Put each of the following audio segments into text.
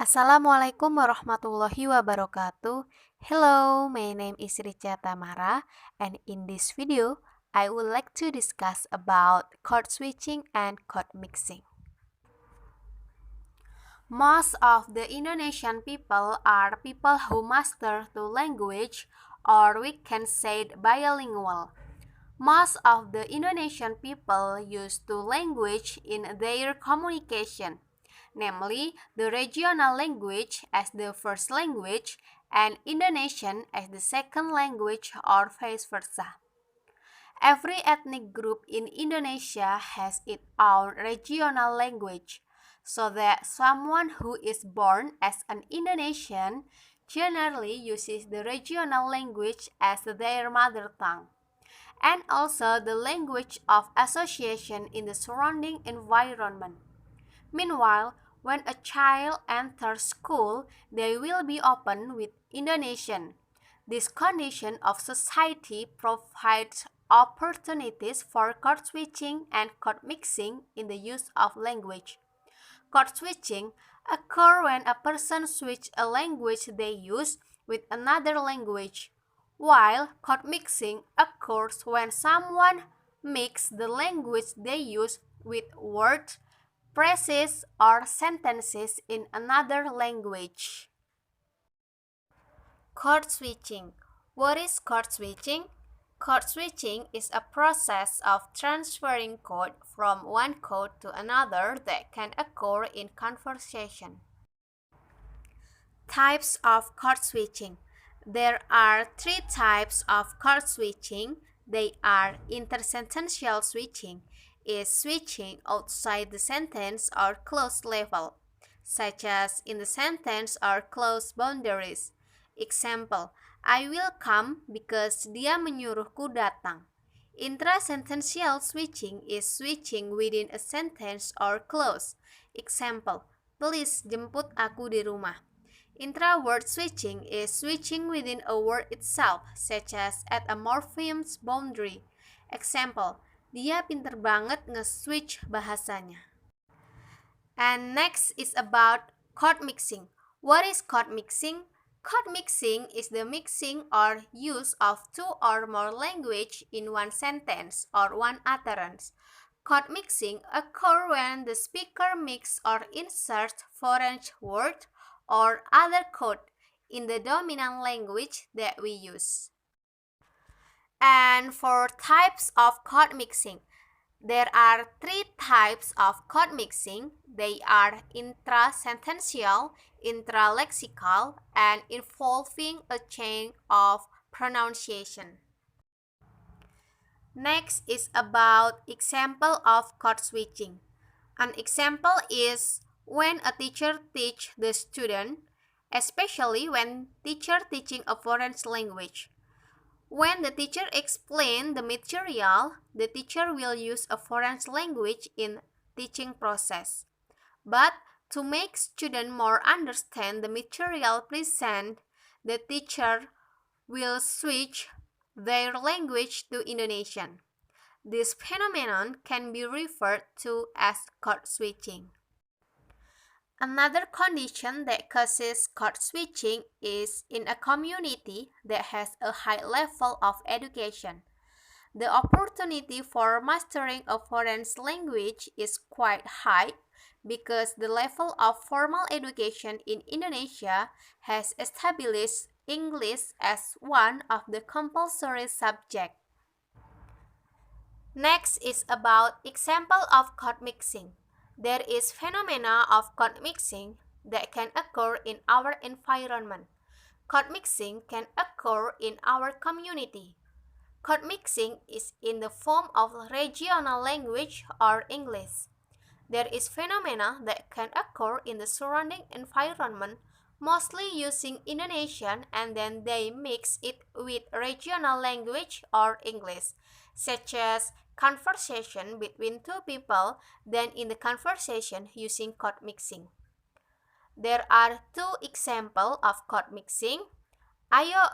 Assalamualaikum warahmatullahi wabarakatuh. Hello, my name is Richa Tamara, and in this video, I would like to discuss about chord switching and chord mixing. Most of the Indonesian people are people who master two language, or we can say bilingual. Most of the Indonesian people use two language in their communication, namely the regional language as the first language and Indonesian as the second language or vice versa. Every ethnic group in Indonesia has its own regional language, so that someone who is born as an Indonesian generally uses the regional language as their mother tongue, and also the language of association in the surrounding environment. Meanwhile, when a child enters school, they will be open with Indonesian. This condition of society provides opportunities for code switching and code mixing in the use of language. Code switching occurs when a person switches a language they use with another language, while code mixing occurs when someone mixes the language they use with words, phrases, or sentences in another language. Code switching. What is code switching? Code switching is a process of transferring code from one code to another that can occur in conversation. Types of code switching. There are three types of code switching. They are intersentential switching, is switching outside the sentence or clause level, such as in the sentence or clause boundaries. Example, I will come because dia menyuruhku datang. Intrasentential switching is switching within a sentence or clause. Example, please jemput aku di rumah. Intra-word switching is switching within a word itself, such as at a morpheme's boundary. Example, dia pinter banget nge-switch bahasanya. And next is about chord mixing. What is chord mixing? Chord mixing is the mixing or use of two or more language in one sentence or one utterance. Chord mixing occurs when the speaker mix or inserts foreign word or other code in the dominant language that we use. And for types of chord mixing, there are three types of chord mixing. They are intrasentential, intralexical, and involving a chain of pronunciation. Next is about example of chord switching. An example is when a teacher teach the student, especially when teacher teaching a foreign language. When the teacher explain the material, the teacher will use a foreign language in teaching process. But to make students more understand the material present, the teacher will switch their language to Indonesian. This phenomenon can be referred to as code switching. Another condition that causes code switching is in a community that has a high level of education. The opportunity for mastering a foreign language is quite high because the level of formal education in Indonesia has established English as one of the compulsory subjects. Next is about example of code mixing. There is phenomena of code mixing that can occur in our environment. Code mixing can occur in our community. Code mixing is in the form of regional language or English. There is phenomena that can occur in the surrounding environment, mostly using Indonesian, and then they mix it with regional language or English, such as conversation between two people, then in the conversation using code mixing. There are two examples of code mixing. Ayo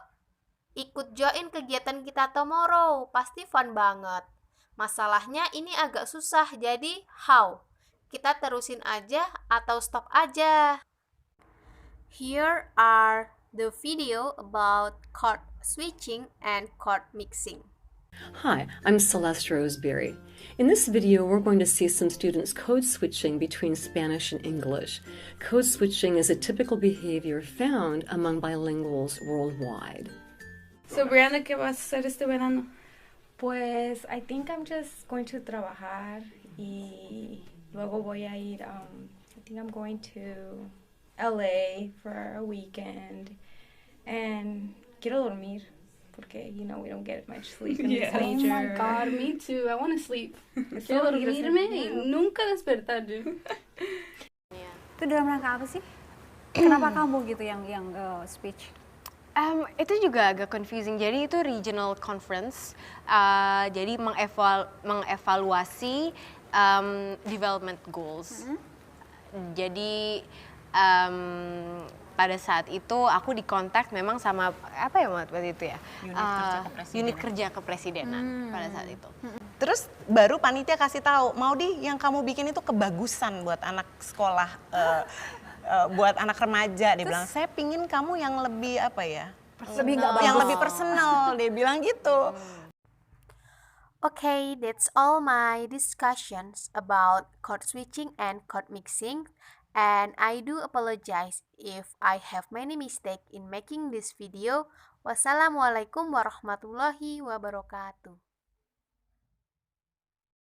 ikut join kegiatan kita tomorrow, pasti fun banget. Masalahnya ini agak susah, jadi how? Kita terusin aja atau stop aja? Here are the video about chord switching and chord mixing. Hi, I'm Celeste Roseberry. In this video, we're going to see some students code switching between Spanish and English. Code switching is a typical behavior found among bilinguals worldwide. So, Brianna, ¿qué vas a hacer este verano? Pues, I think I'm just going to trabajar y luego voy a ir, I think I'm going to LA for a weekend and quiero dormir porque, you know, we don't get much sleep in this Oh major. my God, me too. I want to sleep. Quiero dormirme y dormir. nunca despertar, dude. Itu dalam rangka apa sih? Kenapa kamu gitu yang speech? Itu juga agak confusing. Jadi itu regional conference. Jadi mengevaluasi development goals. Jadi pada saat itu aku dikontak memang sama apa ya waktu itu ya? Unit kerja kepresidenan pada saat itu. Terus baru panitia kasih tahu, mau yang kamu bikin itu kebagusan buat anak sekolah, buat anak remaja. Dia bilang, saya pingin kamu yang lebih apa ya? Lebih nggak Yang bagus. lebih personal. Dia bilang gitu. Okay, that's all my discussions about chord switching and chord mixing. And I do apologize if I have many mistakes in making this video. Wassalamualaikum warahmatullahi wabarakatuh.